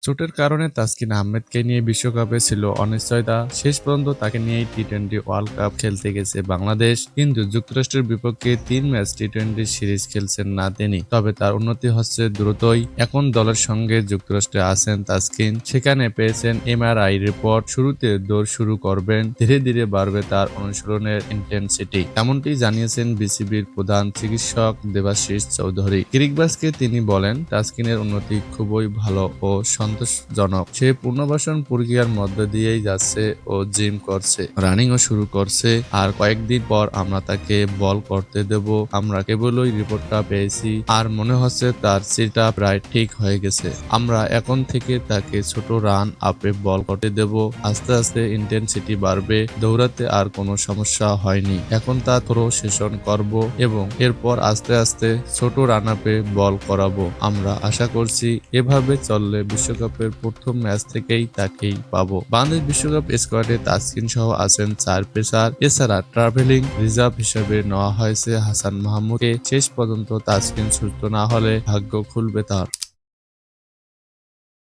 চোটের কারণে তাসকিন আহমেদকে নিয়ে বিশ্বকাপে ছিল অনিশ্চয়তা। শেষ পর্যন্ত তাকে নিয়েই টি-20 ওয়ার্ল্ড কাপ খেলতে গেছে বাংলাদেশ। কিন্তু যুক্তরাষ্ট্রের বিপক্ষে 3 ম্যাচ টি-20 সিরিজ খেলছেন না তিনি। তবে তার উন্নতি হচ্ছে দ্রুতই। এখন দলের সঙ্গে যুক্তরাষ্ট্রে আছেন তাসকিন। সেখানে পেয়েছেন এমআরআই রিপোর্ট। শুরুতে দৌড় শুরু করবেন, ধীরে ধীরে বাড়বে তার অনুশীলনের ইন্টেন্সিটি। এমনটি জানিয়েছেন বিসিবির প্রধান চিকিৎসক দেবাশিস চৌধুরী। ক্রিকবাজকে তিনি বলেন, তাসকিনের উন্নতি খুবই ভালো ও সন্তোষজনক। সে পুনর্বাসন প্রক্রিয়ার মধ্য দিয়েই যাচ্ছে ও জিম করছে, রানিংও শুরু করছে। আর কয়েকদিন পর আমরা তাকে বল করতে দেব। আমরা কেবলই রিপোর্টটা পেয়েছি আর মনে হচ্ছে তার সেটআপ প্রায় ঠিক হয়ে গেছে। আমরা এখন থেকে তাকে ছোট রান আপে বল করতে দেব। আস্তে আস্তে ইন্টেন্সিটি বাড়বে, দৌড়াতে আর কোনো সমস্যা হয়নি। এখন তা থ্রো সেশন করব এবং এরপর আস্তে আস্তে ছোট রান আপে বল করাবো। আমরা আশা করছি এভাবে চললে বিশ্বকাপের প্রথম ম্যাচ থেকেই তাকেই পাবো। বাংলাদেশ বিশ্বকাপ স্কোয়াডে তাসকিন সহ আছেন 4 পেসার। এছাড়া ট্রাভেলিং রিজার্ভ হিসেবে নেওয়া হয়েছে হাসান মাহমুদকে। শেষ পর্যন্ত তাসকিন সুস্থ না হলে ভাগ্য খুলবে তার।